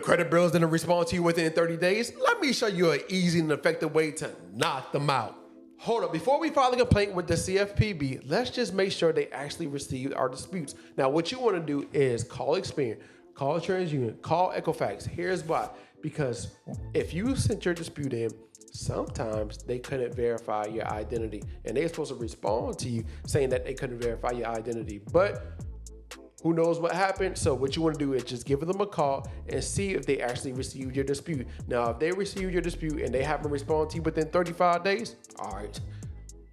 Credit bureaus didn't respond to you within 30 days? Let me show you an easy and effective way to knock them out. Hold up, before we file a complaint with the CFPB, let's just make sure they actually received our disputes. Now, what you want to do is call Experian, call TransUnion, call Equifax. Here's why. Because if you sent your dispute in, sometimes they couldn't verify your identity. And they're supposed to respond to you saying that they couldn't verify your identity. But who knows what happened? So what you want to do is just give them a call and see if they actually received your dispute. Now, if they received your dispute and they haven't responded to you within 35 days, all right,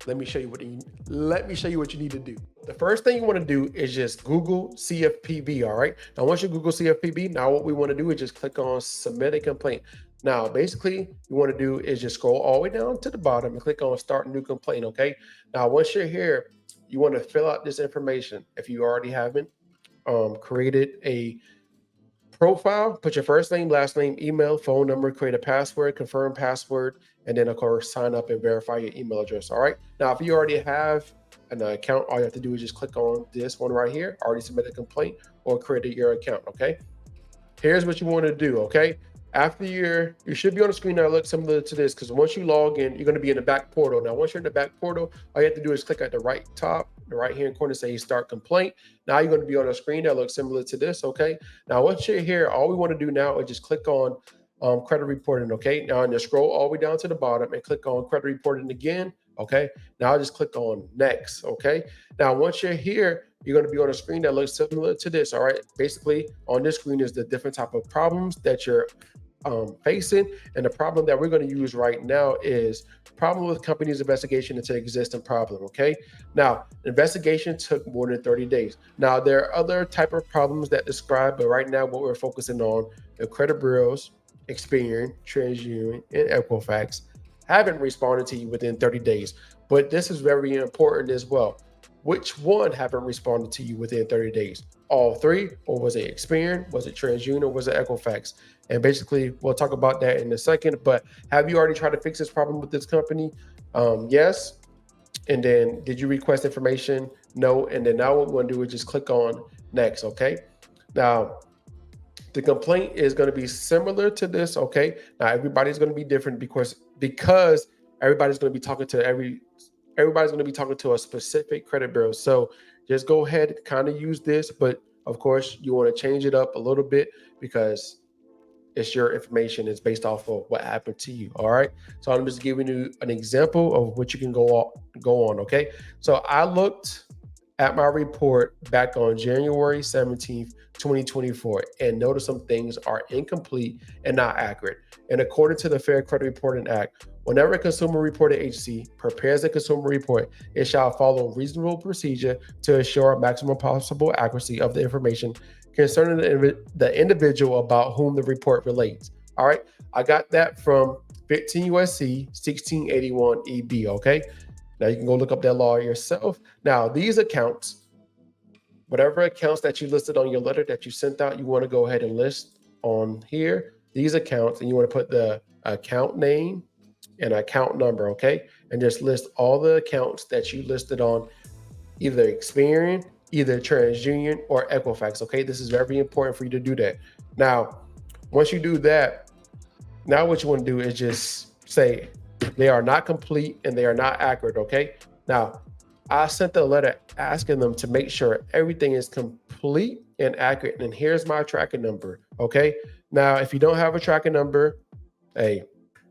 let me show you what you need to do. The first thing you want to do is just Google CFPB, all right? Now, once you Google CFPB, now what we want to do is just click on Submit a Complaint. Now, basically, you want to do is just scroll all the way down to the bottom and click on Start New Complaint, okay? Now, once you're here, you want to fill out this information if you already haven't. Created a profile, put your first name, last name, email, phone number, create a password, confirm password, and then of course sign up and verify your email address. All right. Now, if you already have an account, all you have to do is just click on this one right here, already submitted a complaint or created your account. Okay. Here's what you want to do. Okay. After you should be on the screen that looks similar to this, because once you log in, you're going to be in the back portal. Now, once you're in the back portal, all you have to do is click at the right top, the right hand corner, say Start Complaint. Now you're going to be on a screen that looks similar to this. Okay. Now, once you're here, all we want to do now is just click on credit reporting. Okay. Now, and just scroll all the way down to the bottom and click on credit reporting again. Okay. Now I just click on next. Okay. Now, once you're here, you're going to be on a screen that looks similar to this. All right. Basically, on this screen is the different type of problems that you're facing. And the problem that we're going to use right now is problem with company's investigation into existing problem. Okay. Now, the investigation took more than 30 days. Now, there are other type of problems that describe, but right now what we're focusing on, the credit bureaus, Experian, TransUnion, and Equifax haven't responded to you within 30 days. But this is very important as well. Which one haven't responded to you within 30 days? All three? Or was it Experian? Was it TransUnion? Or was it Equifax? And basically, we'll talk about that in a second. But have you already tried to fix this problem with this company? Yes. And then did you request information? No. And then now what we want to do is just click on next. Okay. Now, the complaint is going to be similar to this. Okay. Now, everybody's going to be different because everybody's going to be talking to everybody's going to be talking to a specific credit bureau. So just go ahead, kind of use this, but of course you want to change it up a little bit because it's your information. It's based off of what happened to you. All right. So I'm just giving you an example of what you can go on. Okay. So I looked at my report back on January 17th, 2024, and noticed some things are incomplete and not accurate. And according to the Fair Credit Reporting Act, whenever a consumer reporting agency prepares a consumer report, it shall follow reasonable procedure to ensure maximum possible accuracy of the information concerning the individual about whom the report relates. All right, I got that from 15 USC 1681 EB. Okay. Now you can go look up that law yourself. Now these accounts, whatever accounts that you listed on your letter that you sent out, you want to go ahead and list on here these accounts, and you want to put the account name and account number, okay? And just list all the accounts that you listed on either Experian, either TransUnion, or Equifax, okay? This is very important for you to do that. Now, once you do that, now what you want to do is just say they are not complete and they are not accurate, okay? Now, I sent the letter asking them to make sure everything is complete and accurate. And here's my tracking number, okay? Now, if you don't have a tracking number, hey,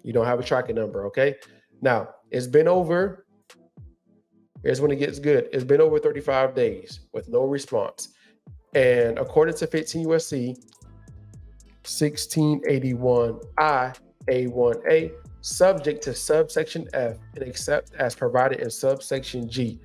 you don't have a tracking number, okay? Now, it's been over, here's when it gets good. It's been over 35 days with no response. And according to 15 USC 1681 A1A, subject to subsection F and except as provided in subsection G,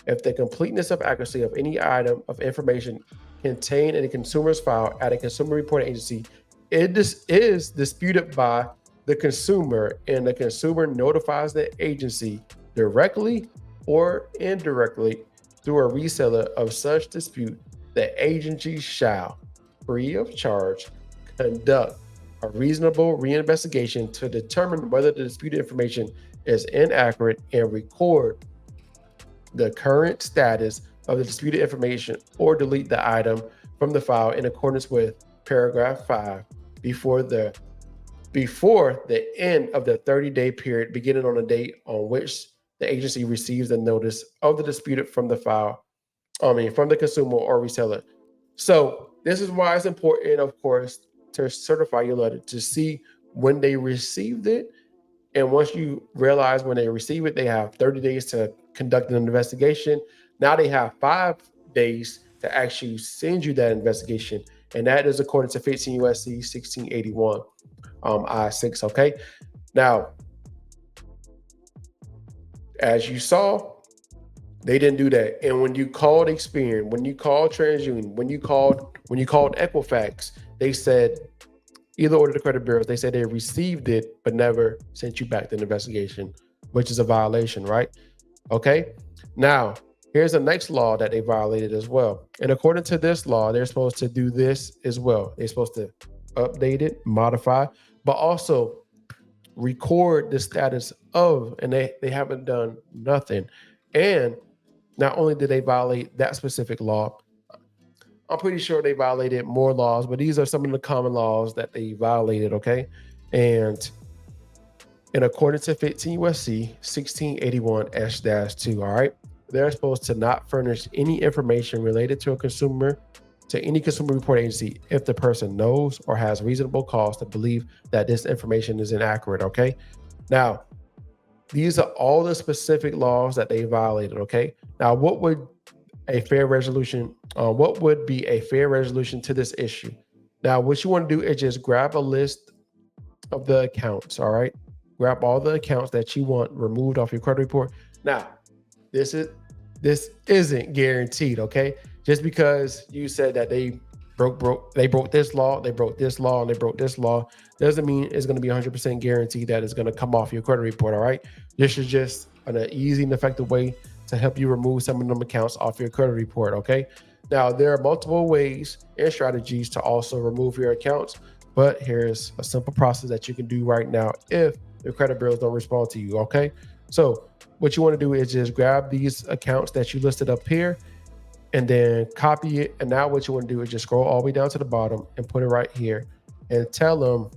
if the completeness of accuracy of any item of information contained in a consumer's file at a consumer reporting agency is disputed by the consumer and the consumer notifies the agency directly or indirectly through a reseller of such dispute, the agency shall, free of charge, conduct a reasonable reinvestigation to determine whether the disputed information is inaccurate and record the current status of the disputed information or delete the item from the file in accordance with paragraph 5 before the end of the 30-day period, beginning on the date on which the agency receives the notice of the disputed from the from the consumer or reseller. So this is why it's important, of course, to certify your letter to see when they received it. And once you realize when they receive it, they have 30 days to conduct an investigation. Now they have 5 days to actually send you that investigation. And that is according to 15 USC 1681 I-6. Okay. Now, as you saw, they didn't do that. And when you called Experian, when you called TransUnion, when you called Equifax, they said either order the credit bureaus, they said they received it but never sent you back the investigation, which is a violation, right? Okay. Now, here's the next law that they violated as well. And according to this law, they're supposed to do this as well. They're supposed to update it, modify, but also record the status of, and they haven't done nothing. And not only did they violate that specific law, I'm pretty sure they violated more laws, but these are some of the common laws that they violated, okay? And in accordance to 15 USC 1681-2, all right, they're supposed to not furnish any information related to any consumer report agency if the person knows or has reasonable cause to believe that this information is inaccurate, okay? Now, these are all the specific laws that they violated, okay? Now, what would be a fair resolution to this issue? Now, what you want to do is just grab a list of the accounts, all right? Grab all the accounts that you want removed off your credit report. Now, this isn't guaranteed, okay? Just because you said that they broke this law, they broke this law, and they broke this law, doesn't mean it's going to be 100% guaranteed that it's going to come off your credit report, all right? This is just an easy and effective way to help you remove some of them accounts off your credit report, okay? Now, there are multiple ways and strategies to also remove your accounts, but here's a simple process that you can do right now if the credit bureaus don't respond to you, okay? So what you want to do is just grab these accounts that you listed up here and then copy it. And now what you want to do is just scroll all the way down to the bottom and put it right here and tell them,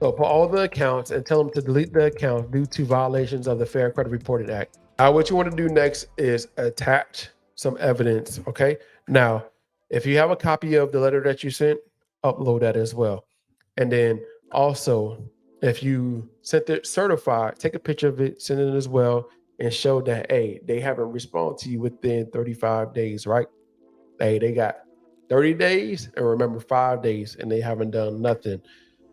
so put all the accounts and tell them to delete the account due to violations of the Fair Credit Reporting Act. Now, what you want to do next is attach some evidence, okay? Now, if you have a copy of the letter that you sent, upload that as well. And then also, if you sent it certified, take a picture of it, send it as well, and show that, hey, they haven't responded to you within 35 days, right? Hey, they got 30 days and remember 5 days and they haven't done nothing,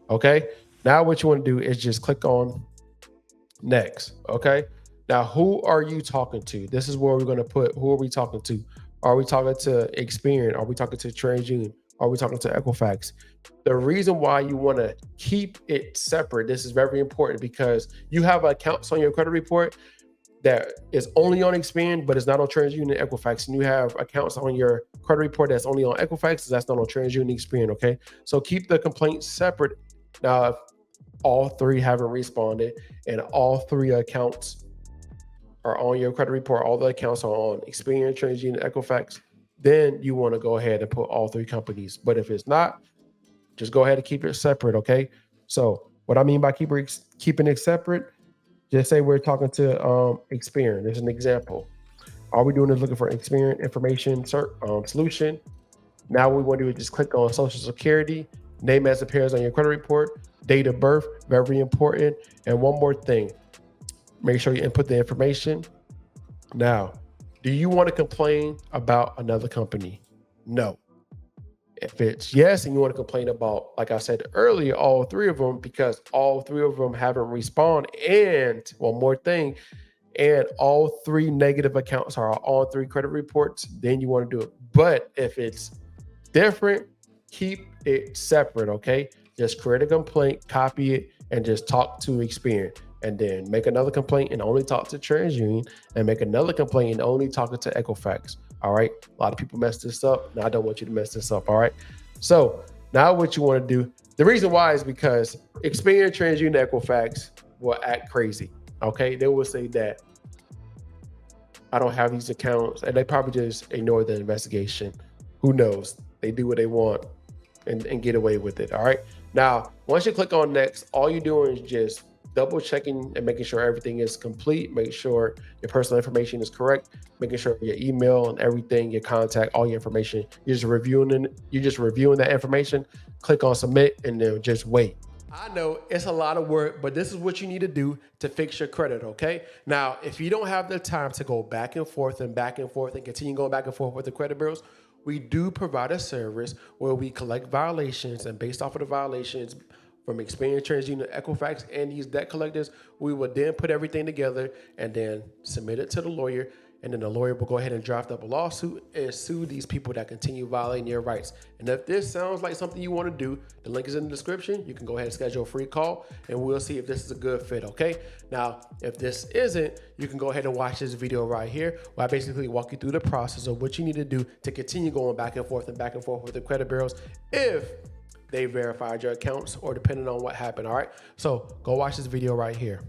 okay? Now what you want to do is just click on next, okay? Now, who are you talking to? This is where we're going to put, who are we talking to? Are we talking to Experian? Are we talking to TransUnion? Are we talking to Equifax? The reason why you want to keep it separate, this is very important because you have accounts on your credit report that is only on Experian, but it's not on TransUnion and Equifax. And you have accounts on your credit report that's only on Equifax, that's not on TransUnion and Experian, okay? So keep the complaints separate. Now, if all three haven't responded and all three accounts are on your credit report, all the accounts are on Experian, TransUnion, and Equifax, then you want to go ahead and put all three companies. But if it's not, just go ahead and keep it separate, okay? So what I mean by keeping it separate, just say we're talking to Experian. There's an example. All we're doing is looking for Experian information solution. Now what we want to do is just click on Social Security, name as appears on your credit report, date of birth, very important. And one more thing, make sure you input the information. Now, do you want to complain about another company? No. If it's yes, and you want to complain about, like I said earlier, all three of them, because all three of them haven't responded. And one more thing, and all three negative accounts are all three credit reports, then you want to do it. But if it's different, keep it separate, okay? Just create a complaint, copy it, and just talk to Experian. And then make another complaint and only talk to TransUnion, and make another complaint and only talk to Equifax. All right. A lot of people mess this up. Now I don't want you to mess this up. All right. So now what you want to do, the reason why is because Experian, TransUnion, Equifax will act crazy. Okay. They will say that I don't have these accounts, and they probably just ignore the investigation. Who knows? they do what they want and get away with it. All right. Now, once you click on next, all you're doing is just double checking and making sure everything is complete. Make sure your personal information is correct. Making sure your email and everything, your contact, all your information. You're just reviewing that information. Click on submit and then just wait. I know it's a lot of work, but this is what you need to do to fix your credit, okay? Now, if you don't have the time to go back and forth and continue going back and forth with the credit bureaus, we do provide a service where we collect violations, and based off of the violations from Experian, TransUnion, Equifax, and these debt collectors, we will then put everything together and then submit it to the lawyer. And then the lawyer will go ahead and draft up a lawsuit and sue these people that continue violating your rights. And if this sounds like something you want to do, the link is in the description. You can go ahead and schedule a free call and we'll see if this is a good fit, okay? Now, if this isn't, you can go ahead and watch this video right here where I basically walk you through the process of what you need to do to continue going back and forth with the credit bureaus if they verified your accounts or depending on what happened, all right? So go watch this video right here.